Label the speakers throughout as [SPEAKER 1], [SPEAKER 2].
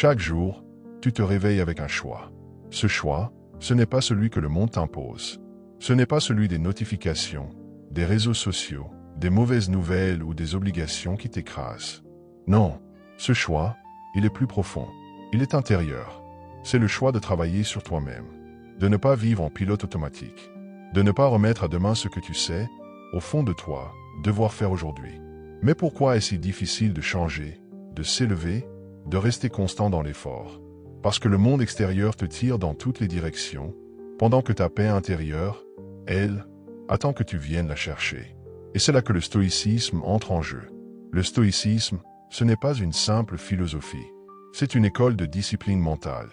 [SPEAKER 1] Chaque jour, tu te réveilles avec un choix. Ce choix, ce n'est pas celui que le monde t'impose. Ce n'est pas celui des notifications, des réseaux sociaux, des mauvaises nouvelles ou des obligations qui t'écrasent. Non, ce choix, il est plus profond. Il est intérieur. C'est le choix de travailler sur toi-même, de ne pas vivre en pilote automatique, de ne pas remettre à demain ce que tu sais, au fond de toi, devoir faire aujourd'hui. Mais pourquoi est-ce si difficile de changer, de s'élever, de rester constant dans l'effort? Parce que le monde extérieur te tire dans toutes les directions, pendant que ta paix intérieure, elle, attend que tu viennes la chercher. Et c'est là que le stoïcisme entre en jeu. Le stoïcisme, ce n'est pas une simple philosophie. C'est une école de discipline mentale,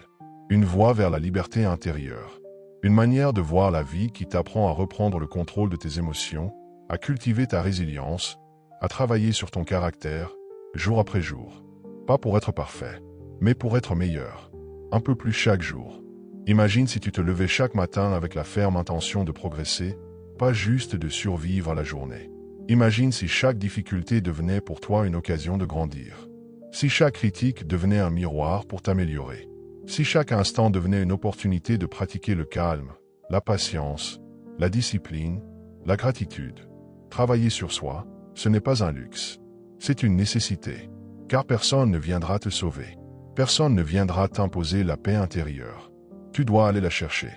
[SPEAKER 1] une voie vers la liberté intérieure, une manière de voir la vie qui t'apprend à reprendre le contrôle de tes émotions, à cultiver ta résilience, à travailler sur ton caractère, jour après jour. Pas pour être parfait, mais pour être meilleur, un peu plus chaque jour. Imagine si tu te levais chaque matin avec la ferme intention de progresser, pas juste de survivre à la journée. Imagine si chaque difficulté devenait pour toi une occasion de grandir. Si chaque critique devenait un miroir pour t'améliorer. Si chaque instant devenait une opportunité de pratiquer le calme, la patience, la discipline, la gratitude. Travailler sur soi, ce n'est pas un luxe. C'est une nécessité. Car personne ne viendra te sauver. Personne ne viendra t'imposer la paix intérieure. Tu dois aller la chercher.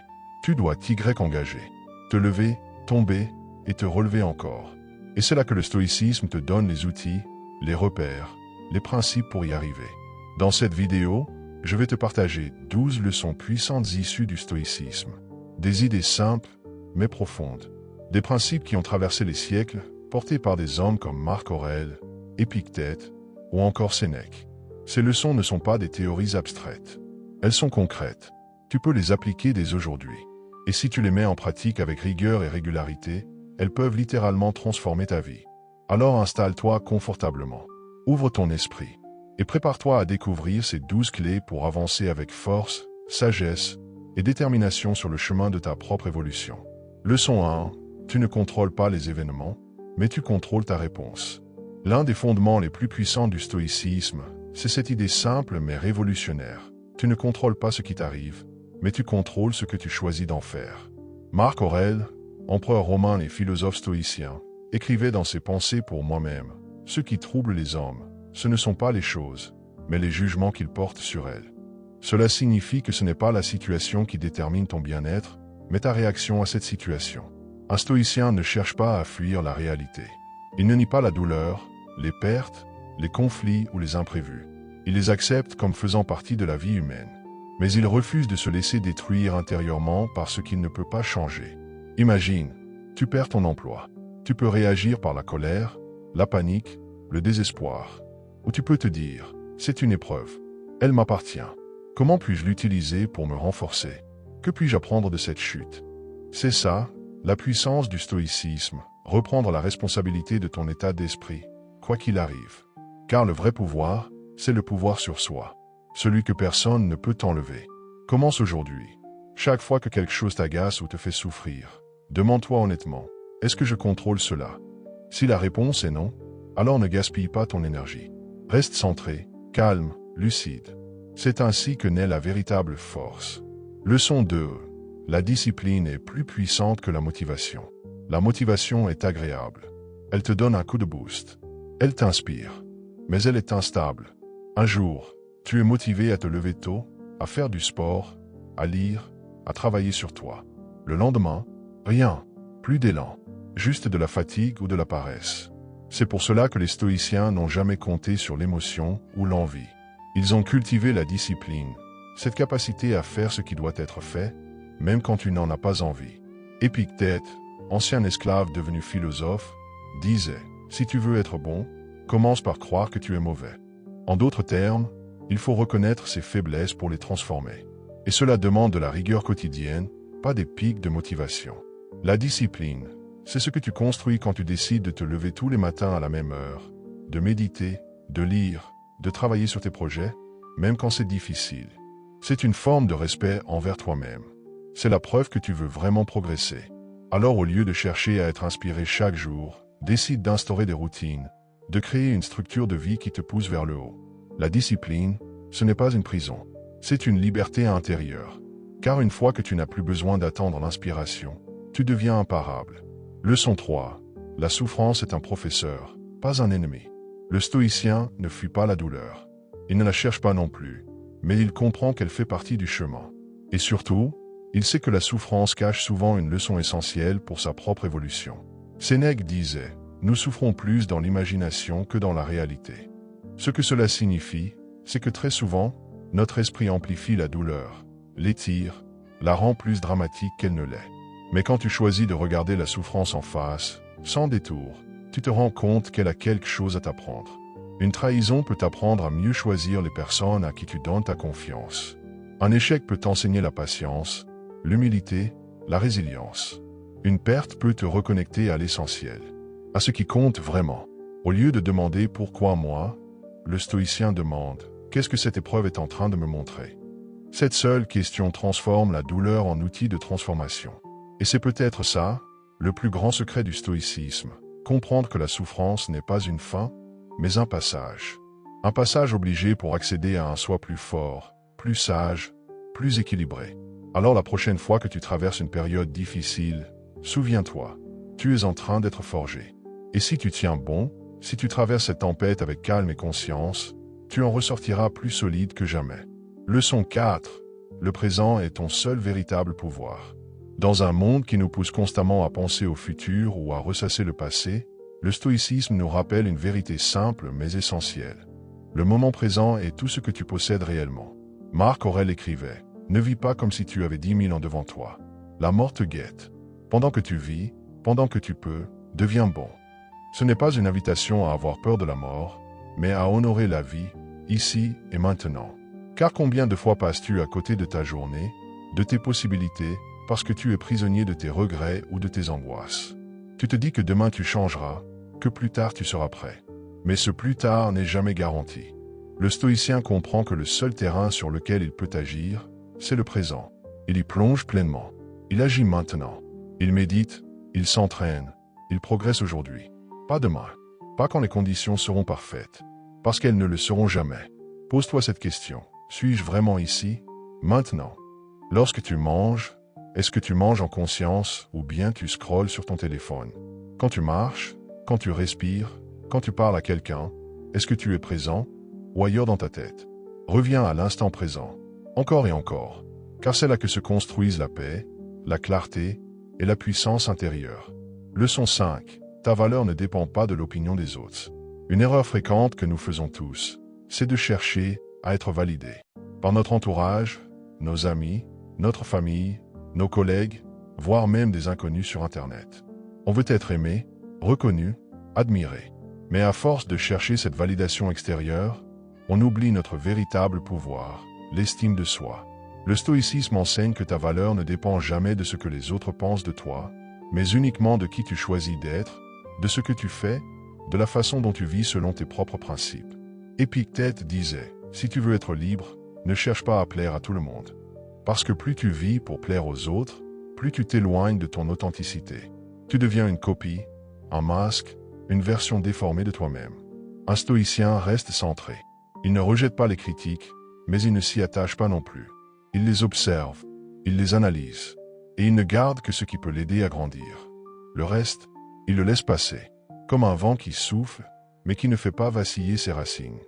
[SPEAKER 1] Tu dois t'engager. Te lever, tomber et te relever encore. Et c'est là que le stoïcisme te donne les outils, les repères, les principes pour y arriver. Dans cette vidéo, je vais te partager 12 leçons puissantes issues du stoïcisme. Des idées simples, mais profondes. Des principes qui ont traversé les siècles, portés par des hommes comme Marc Aurèle, Épictète ou encore Sénèque. Ces leçons ne sont pas des théories abstraites. Elles sont concrètes. Tu peux les appliquer dès aujourd'hui. Et si tu les mets en pratique avec rigueur et régularité, elles peuvent littéralement transformer ta vie. Alors installe-toi confortablement. Ouvre ton esprit. Et prépare-toi à découvrir ces 12 clés pour avancer avec force, sagesse et détermination sur le chemin de ta propre évolution. Leçon 1. Tu ne contrôles pas les événements, mais tu contrôles ta réponse. L'un des fondements les plus puissants du stoïcisme, c'est cette idée simple mais révolutionnaire. Tu ne contrôles pas ce qui t'arrive, mais tu contrôles ce que tu choisis d'en faire. Marc Aurèle, empereur romain et philosophe stoïcien, écrivait dans ses Pensées pour moi-même, « Ce qui trouble les hommes, ce ne sont pas les choses, mais les jugements qu'ils portent sur elles. » Cela signifie que ce n'est pas la situation qui détermine ton bien-être, mais ta réaction à cette situation. Un stoïcien ne cherche pas à fuir la réalité. Il ne nie pas la douleur, les pertes, les conflits ou les imprévus. Il les accepte comme faisant partie de la vie humaine. Mais il refuse de se laisser détruire intérieurement par ce qu'il ne peut pas changer. Imagine, tu perds ton emploi. Tu peux réagir par la colère, la panique, le désespoir. Ou tu peux te dire, c'est une épreuve. Elle m'appartient. Comment puis-je l'utiliser pour me renforcer? Que puis-je apprendre de cette chute? C'est ça, la puissance du stoïcisme, reprendre la responsabilité de ton état d'esprit, quoi qu'il arrive. Car le vrai pouvoir, c'est le pouvoir sur soi. Celui que personne ne peut t'enlever. Commence aujourd'hui. Chaque fois que quelque chose t'agace ou te fait souffrir, demande-toi honnêtement, est-ce que je contrôle cela? Si la réponse est non, alors ne gaspille pas ton énergie. Reste centré, calme, lucide. C'est ainsi que naît la véritable force. Leçon 2. La discipline est plus puissante que la motivation. La motivation est agréable. Elle te donne un coup de boost. Elle t'inspire. Mais elle est instable. Un jour, tu es motivé à te lever tôt, à faire du sport, à lire, à travailler sur toi. Le lendemain, rien, plus d'élan, juste de la fatigue ou de la paresse. C'est pour cela que les stoïciens n'ont jamais compté sur l'émotion ou l'envie. Ils ont cultivé la discipline, cette capacité à faire ce qui doit être fait, même quand tu n'en as pas envie. Épictète, ancien esclave devenu philosophe, disait « Si tu veux être bon, commence par croire que tu es mauvais. » En d'autres termes, il faut reconnaître ses faiblesses pour les transformer. Et cela demande de la rigueur quotidienne, pas des pics de motivation. La discipline, c'est ce que tu construis quand tu décides de te lever tous les matins à la même heure, de méditer, de lire, de travailler sur tes projets, même quand c'est difficile. C'est une forme de respect envers toi-même. C'est la preuve que tu veux vraiment progresser. Alors au lieu de chercher à être inspiré chaque jour, décide d'instaurer des routines, de créer une structure de vie qui te pousse vers le haut. La discipline, ce n'est pas une prison. C'est une liberté intérieure. Car une fois que tu n'as plus besoin d'attendre l'inspiration, tu deviens imparable. Leçon 3. La souffrance est un professeur, pas un ennemi. Le stoïcien ne fuit pas la douleur. Il ne la cherche pas non plus, mais il comprend qu'elle fait partie du chemin. Et surtout, il sait que la souffrance cache souvent une leçon essentielle pour sa propre évolution. Sénèque disait « Nous souffrons plus dans l'imagination que dans la réalité ». Ce que cela signifie, c'est que très souvent, notre esprit amplifie la douleur, l'étire, la rend plus dramatique qu'elle ne l'est. Mais quand tu choisis de regarder la souffrance en face, sans détour, tu te rends compte qu'elle a quelque chose à t'apprendre. Une trahison peut t'apprendre à mieux choisir les personnes à qui tu donnes ta confiance. Un échec peut t'enseigner la patience, l'humilité, la résilience. Une perte peut te reconnecter à l'essentiel, à ce qui compte vraiment. Au lieu de demander « Pourquoi moi ?», le stoïcien demande « Qu'est-ce que cette épreuve est en train de me montrer ?» Cette seule question transforme la douleur en outil de transformation. Et c'est peut-être ça, le plus grand secret du stoïcisme, comprendre que la souffrance n'est pas une fin, mais un passage. Un passage obligé pour accéder à un soi plus fort, plus sage, plus équilibré. Alors la prochaine fois que tu traverses une période difficile, souviens-toi, tu es en train d'être forgé. Et si tu tiens bon, si tu traverses cette tempête avec calme et conscience, tu en ressortiras plus solide que jamais. Leçon 4. Le présent est ton seul véritable pouvoir. Dans un monde qui nous pousse constamment à penser au futur ou à ressasser le passé, le stoïcisme nous rappelle une vérité simple mais essentielle. Le moment présent est tout ce que tu possèdes réellement. Marc Aurèle écrivait « Ne vis pas comme si tu avais 10 000 ans devant toi. La mort te guette. Pendant que tu vis, pendant que tu peux, deviens bon. » Ce n'est pas une invitation à avoir peur de la mort, mais à honorer la vie, ici et maintenant. Car combien de fois passes-tu à côté de ta journée, de tes possibilités, parce que tu es prisonnier de tes regrets ou de tes angoisses. Tu te dis que demain tu changeras, que plus tard tu seras prêt. Mais ce plus tard n'est jamais garanti. Le stoïcien comprend que le seul terrain sur lequel il peut agir, c'est le présent. Il y plonge pleinement. Il agit maintenant. Il médite, il s'entraîne, il progresse aujourd'hui. Pas demain. Pas quand les conditions seront parfaites. Parce qu'elles ne le seront jamais. Pose-toi cette question. Suis-je vraiment ici, maintenant? Lorsque tu manges, est-ce que tu manges en conscience ou bien tu scrolles sur ton téléphone? Quand tu marches, quand tu respires, quand tu parles à quelqu'un, est-ce que tu es présent ou ailleurs dans ta tête? Reviens à l'instant présent, encore et encore, car c'est là que se construisent la paix, la clarté et la puissance intérieure. Leçon 5. Ta valeur ne dépend pas de l'opinion des autres. Une erreur fréquente que nous faisons tous, c'est de chercher à être validé par notre entourage, nos amis, notre famille, nos collègues, voire même des inconnus sur Internet. On veut être aimé, reconnu, admiré. Mais à force de chercher cette validation extérieure, on oublie notre véritable pouvoir, l'estime de soi. Le stoïcisme enseigne que ta valeur ne dépend jamais de ce que les autres pensent de toi, mais uniquement de qui tu choisis d'être, de ce que tu fais, de la façon dont tu vis selon tes propres principes. Épictète disait, si tu veux être libre, ne cherche pas à plaire à tout le monde. Parce que plus tu vis pour plaire aux autres, plus tu t'éloignes de ton authenticité. Tu deviens une copie, un masque, une version déformée de toi-même. Un stoïcien reste centré. Il ne rejette pas les critiques, mais il ne s'y attache pas non plus. Il les observe, il les analyse, et il ne garde que ce qui peut l'aider à grandir. Le reste, il le laisse passer, comme un vent qui souffle, mais qui ne fait pas vaciller ses racines.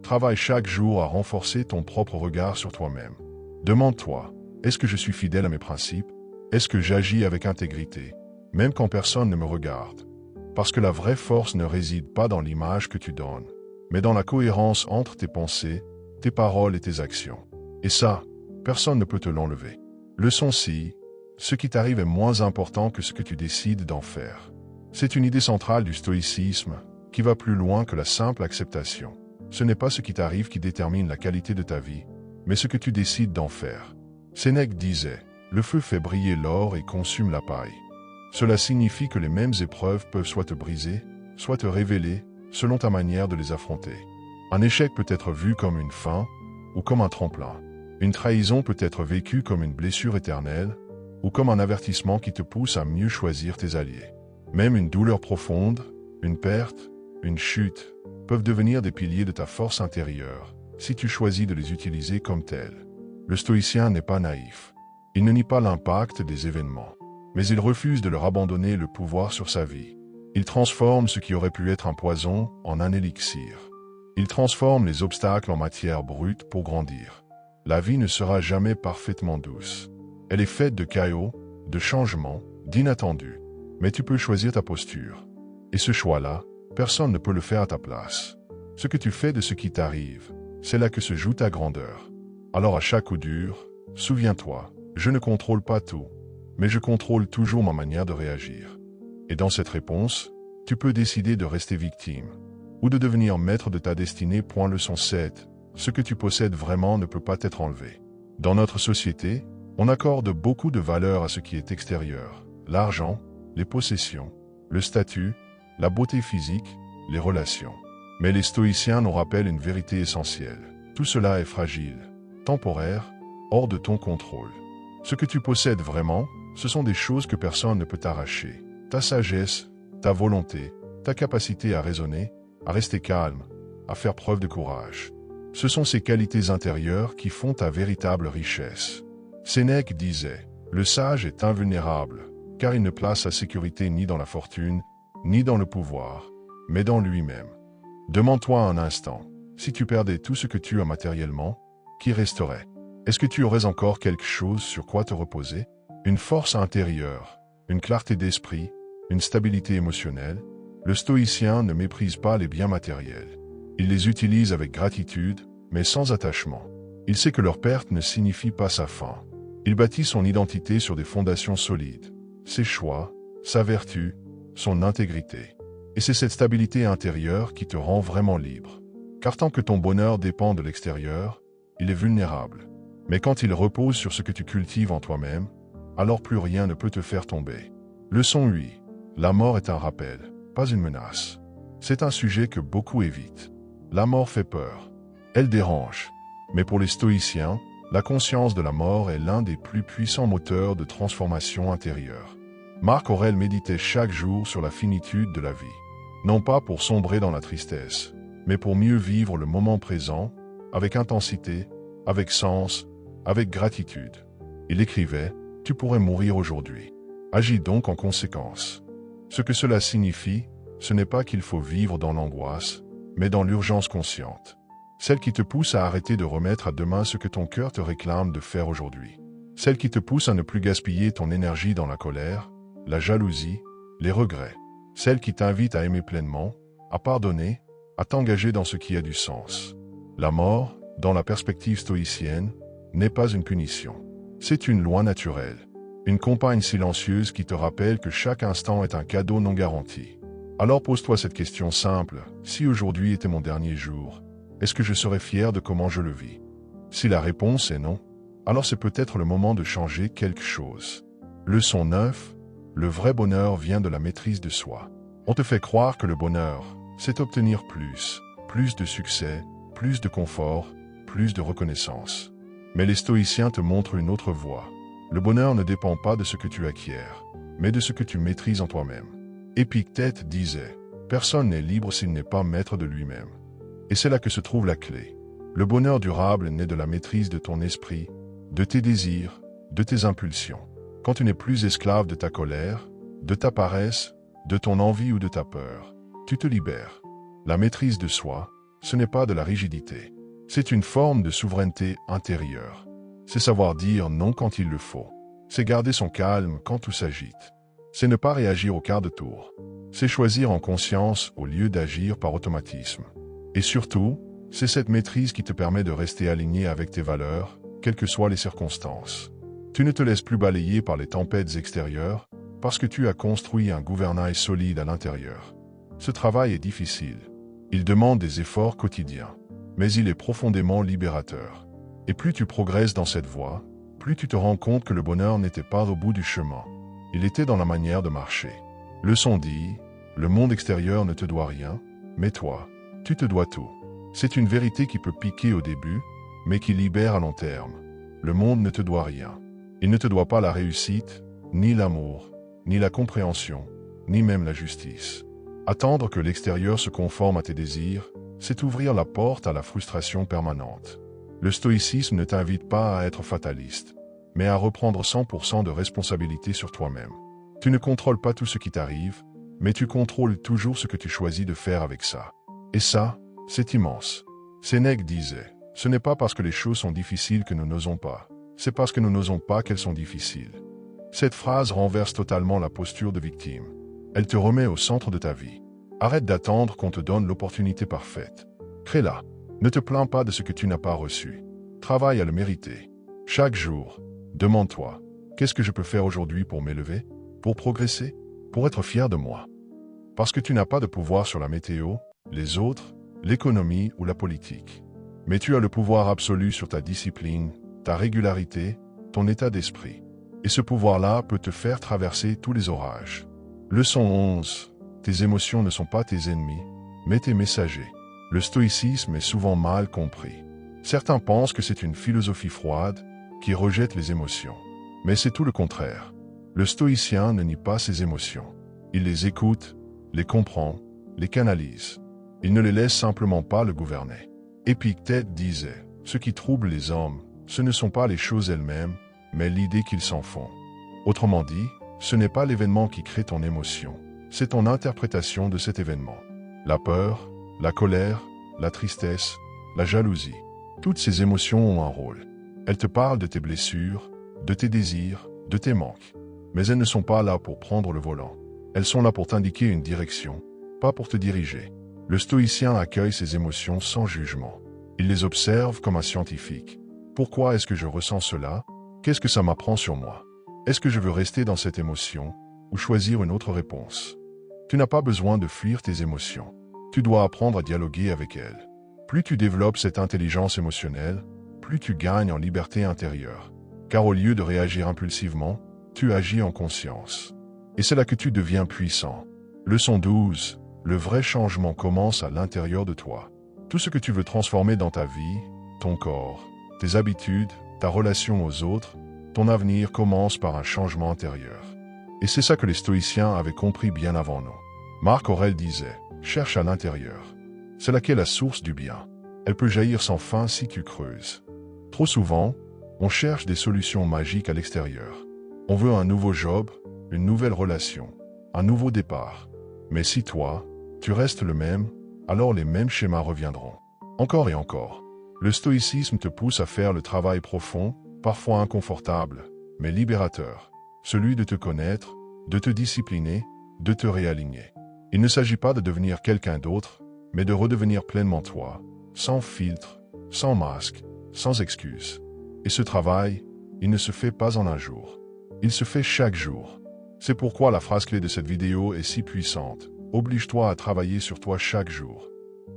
[SPEAKER 1] Travaille chaque jour à renforcer ton propre regard sur toi-même. Demande-toi, est-ce que je suis fidèle à mes principes? Est-ce que j'agis avec intégrité, même quand personne ne me regarde? Parce que la vraie force ne réside pas dans l'image que tu donnes, mais dans la cohérence entre tes pensées, tes paroles et tes actions. Et ça, personne ne peut te l'enlever. Leçon 6. Ce qui t'arrive est moins important que ce que tu décides d'en faire. C'est une idée centrale du stoïcisme qui va plus loin que la simple acceptation. Ce n'est pas ce qui t'arrive qui détermine la qualité de ta vie, mais ce que tu décides d'en faire. Sénèque disait, le feu fait briller l'or et consume la paille. Cela signifie que les mêmes épreuves peuvent soit te briser, soit te révéler, selon ta manière de les affronter. Un échec peut être vu comme une fin ou comme un tremplin. Une trahison peut être vécue comme une blessure éternelle ou comme un avertissement qui te pousse à mieux choisir tes alliés. Même une douleur profonde, une perte, une chute, peuvent devenir des piliers de ta force intérieure, si tu choisis de les utiliser comme tels. Le stoïcien n'est pas naïf. Il ne nie pas l'impact des événements, mais il refuse de leur abandonner le pouvoir sur sa vie. Il transforme ce qui aurait pu être un poison en un élixir. Il transforme les obstacles en matière brute pour grandir. La vie ne sera jamais parfaitement douce. Elle est faite de chaos, de changements, d'inattendus. Mais tu peux choisir ta posture. Et ce choix-là, personne ne peut le faire à ta place. Ce que tu fais de ce qui t'arrive, c'est là que se joue ta grandeur. Alors à chaque coup dur, souviens-toi, je ne contrôle pas tout, mais je contrôle toujours ma manière de réagir. Et dans cette réponse, tu peux décider de rester victime, ou de devenir maître de ta destinée. Leçon 7. Ce que tu possèdes vraiment ne peut pas t'être enlevé. Dans notre société, on accorde beaucoup de valeur à ce qui est extérieur. L'argent, les possessions, le statut, la beauté physique, les relations. Mais les stoïciens nous rappellent une vérité essentielle. Tout cela est fragile, temporaire, hors de ton contrôle. Ce que tu possèdes vraiment, ce sont des choses que personne ne peut t'arracher. Ta sagesse, ta volonté, ta capacité à raisonner, à rester calme, à faire preuve de courage. Ce sont ces qualités intérieures qui font ta véritable richesse. Sénèque disait, « Le sage est invulnérable, car il ne place sa sécurité ni dans la fortune, ni dans le pouvoir, mais dans lui-même. » Demande-toi un instant, si tu perdais tout ce que tu as matériellement, qui resterait? Est-ce que tu aurais encore quelque chose sur quoi te reposer? Une force intérieure, une clarté d'esprit, une stabilité émotionnelle? Le stoïcien ne méprise pas les biens matériels. Il les utilise avec gratitude, mais sans attachement. Il sait que leur perte ne signifie pas sa fin. Il bâtit son identité sur des fondations solides, ses choix, sa vertu, son intégrité. Et c'est cette stabilité intérieure qui te rend vraiment libre. Car tant que ton bonheur dépend de l'extérieur, il est vulnérable. Mais quand il repose sur ce que tu cultives en toi-même, alors plus rien ne peut te faire tomber. Leçon 8. La mort est un rappel, pas une menace. C'est un sujet que beaucoup évitent. La mort fait peur. Elle dérange. Mais pour les stoïciens, la conscience de la mort est l'un des plus puissants moteurs de transformation intérieure. Marc Aurèle méditait chaque jour sur la finitude de la vie. Non pas pour sombrer dans la tristesse, mais pour mieux vivre le moment présent, avec intensité, avec sens, avec gratitude. Il écrivait, « Tu pourrais mourir aujourd'hui. Agis donc en conséquence. » Ce que cela signifie, ce n'est pas qu'il faut vivre dans l'angoisse, mais dans l'urgence consciente. Celle qui te pousse à arrêter de remettre à demain ce que ton cœur te réclame de faire aujourd'hui. Celle qui te pousse à ne plus gaspiller ton énergie dans la colère, la jalousie, les regrets. Celle qui t'invite à aimer pleinement, à pardonner, à t'engager dans ce qui a du sens. La mort, dans la perspective stoïcienne, n'est pas une punition. C'est une loi naturelle. Une compagne silencieuse qui te rappelle que chaque instant est un cadeau non garanti. Alors pose-toi cette question simple, si aujourd'hui était mon dernier jour, est-ce que je serais fier de comment je le vis? Si la réponse est non, alors c'est peut-être le moment de changer quelque chose. Leçon 9. Le vrai bonheur vient de la maîtrise de soi. On te fait croire que le bonheur, c'est obtenir plus de succès, plus de confort, plus de reconnaissance. Mais les stoïciens te montrent une autre voie. Le bonheur ne dépend pas de ce que tu acquiers, mais de ce que tu maîtrises en toi-même. Épictète disait, « Personne n'est libre s'il n'est pas maître de lui-même. » Et c'est là que se trouve la clé. Le bonheur durable naît de la maîtrise de ton esprit, de tes désirs, de tes impulsions. Quand tu n'es plus esclave de ta colère, de ta paresse, de ton envie ou de ta peur, tu te libères. La maîtrise de soi, ce n'est pas de la rigidité. C'est une forme de souveraineté intérieure. C'est savoir dire non quand il le faut. C'est garder son calme quand tout s'agite. C'est ne pas réagir au quart de tour. C'est choisir en conscience au lieu d'agir par automatisme. Et surtout, c'est cette maîtrise qui te permet de rester aligné avec tes valeurs, quelles que soient les circonstances. Tu ne te laisses plus balayer par les tempêtes extérieures, parce que tu as construit un gouvernail solide à l'intérieur. Ce travail est difficile. Il demande des efforts quotidiens, mais il est profondément libérateur. Et plus tu progresses dans cette voie, plus tu te rends compte que le bonheur n'était pas au bout du chemin. Il était dans la manière de marcher. Leçon dit, le monde extérieur ne te doit rien, mais toi, tu te dois tout. C'est une vérité qui peut piquer au début, mais qui libère à long terme. Le monde ne te doit rien. Il ne te doit pas la réussite, ni l'amour, ni la compréhension, ni même la justice. Attendre que l'extérieur se conforme à tes désirs, c'est ouvrir la porte à la frustration permanente. Le stoïcisme ne t'invite pas à être fataliste, mais à reprendre 100% de responsabilité sur toi-même. Tu ne contrôles pas tout ce qui t'arrive, mais tu contrôles toujours ce que tu choisis de faire avec ça. Et ça, c'est immense. Sénèque disait, « Ce n'est pas parce que les choses sont difficiles que nous n'osons pas, c'est parce que nous n'osons pas qu'elles sont difficiles. » Cette phrase renverse totalement la posture de victime. Elle te remet au centre de ta vie. Arrête d'attendre qu'on te donne l'opportunité parfaite. Crée-la. Ne te plains pas de ce que tu n'as pas reçu. Travaille à le mériter. Chaque jour, demande-toi, qu'est-ce que je peux faire aujourd'hui pour m'élever, pour progresser, pour être fier de moi? Parce que tu n'as pas de pouvoir sur la météo, les autres, l'économie ou la politique. Mais tu as le pouvoir absolu sur ta discipline, ta régularité, ton état d'esprit. Et ce pouvoir-là peut te faire traverser tous les orages. Leçon 11. Tes émotions ne sont pas tes ennemis, mais tes messagers. Le stoïcisme est souvent mal compris. Certains pensent que c'est une philosophie froide qui rejette les émotions. Mais c'est tout le contraire. Le stoïcien ne nie pas ses émotions. Il les écoute, les comprend, les canalise. Il ne les laisse simplement pas le gouverner. Épictète disait, « Ce qui trouble les hommes, ce ne sont pas les choses elles-mêmes, mais l'idée qu'ils s'en font. » Autrement dit, ce n'est pas l'événement qui crée ton émotion, c'est ton interprétation de cet événement. La peur, la colère, la tristesse, la jalousie, toutes ces émotions ont un rôle. Elles te parlent de tes blessures, de tes désirs, de tes manques. Mais elles ne sont pas là pour prendre le volant. Elles sont là pour t'indiquer une direction, pas pour te diriger. Le stoïcien accueille ses émotions sans jugement. Il les observe comme un scientifique. Pourquoi est-ce que je ressens cela? Qu'est-ce que ça m'apprend sur moi? Est-ce que je veux rester dans cette émotion ou choisir une autre réponse? Tu n'as pas besoin de fuir tes émotions. Tu dois apprendre à dialoguer avec elles. Plus tu développes cette intelligence émotionnelle, plus tu gagnes en liberté intérieure. Car au lieu de réagir impulsivement, tu agis en conscience. Et c'est là que tu deviens puissant. Leçon 12. Le vrai changement commence à l'intérieur de toi. Tout ce que tu veux transformer dans ta vie, ton corps, tes habitudes, ta relation aux autres, ton avenir commence par un changement intérieur. Et c'est ça que les stoïciens avaient compris bien avant nous. Marc Aurèle disait, « Cherche à l'intérieur. C'est là qu'est la source du bien. Elle peut jaillir sans fin si tu creuses. » Trop souvent, on cherche des solutions magiques à l'extérieur. On veut un nouveau job, une nouvelle relation, un nouveau départ. Mais si toi, tu restes le même, alors les mêmes schémas reviendront. Encore et encore. Le stoïcisme te pousse à faire le travail profond, parfois inconfortable, mais libérateur. Celui de te connaître, de te discipliner, de te réaligner. Il ne s'agit pas de devenir quelqu'un d'autre, mais de redevenir pleinement toi, sans filtre, sans masque, sans excuse. Et ce travail, il ne se fait pas en un jour. Il se fait chaque jour. C'est pourquoi la phrase clé de cette vidéo est si puissante. Oblige-toi à travailler sur toi chaque jour.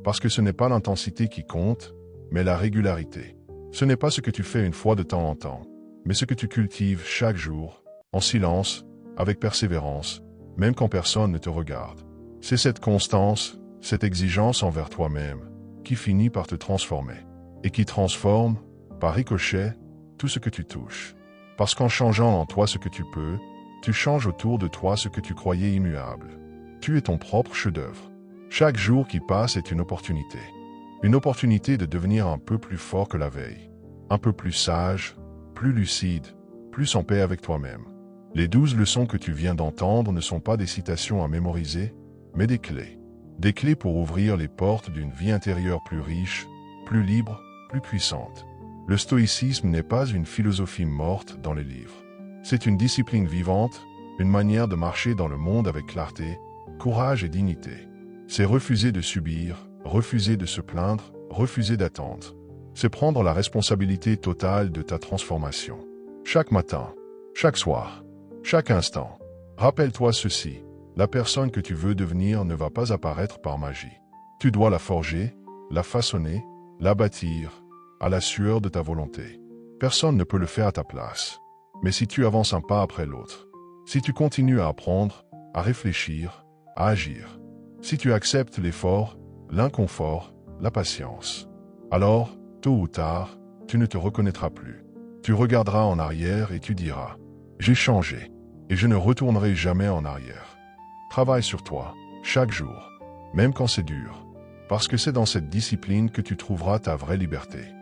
[SPEAKER 1] Parce que ce n'est pas l'intensité qui compte, mais la régularité. Ce n'est pas ce que tu fais une fois de temps en temps, mais ce que tu cultives chaque jour, en silence, avec persévérance, même quand personne ne te regarde. C'est cette constance, cette exigence envers toi-même, qui finit par te transformer, et qui transforme, par ricochet, tout ce que tu touches. Parce qu'en changeant en toi ce que tu peux, tu changes autour de toi ce que tu croyais immuable. Tu es ton propre chef-d'œuvre. Chaque jour qui passe est une opportunité. Une opportunité de devenir un peu plus fort que la veille. Un peu plus sage, plus lucide, plus en paix avec toi-même. Les 12 leçons que tu viens d'entendre ne sont pas des citations à mémoriser, mais des clés. Des clés pour ouvrir les portes d'une vie intérieure plus riche, plus libre, plus puissante. Le stoïcisme n'est pas une philosophie morte dans les livres. C'est une discipline vivante, une manière de marcher dans le monde avec clarté, courage et dignité. C'est refuser de subir, refuser de se plaindre, refuser d'attendre. C'est prendre la responsabilité totale de ta transformation. Chaque matin, chaque soir, chaque instant. Rappelle-toi ceci, la personne que tu veux devenir ne va pas apparaître par magie. Tu dois la forger, la façonner, la bâtir, à la sueur de ta volonté. Personne ne peut le faire à ta place. Mais si tu avances un pas après l'autre, si tu continues à apprendre, à réfléchir, à agir, si tu acceptes l'effort, l'inconfort, la patience, alors, tôt ou tard, tu ne te reconnaîtras plus. Tu regarderas en arrière et tu diras « J'ai changé, et je ne retournerai jamais en arrière ». Travaille sur toi, chaque jour, même quand c'est dur. Parce que c'est dans cette discipline que tu trouveras ta vraie liberté.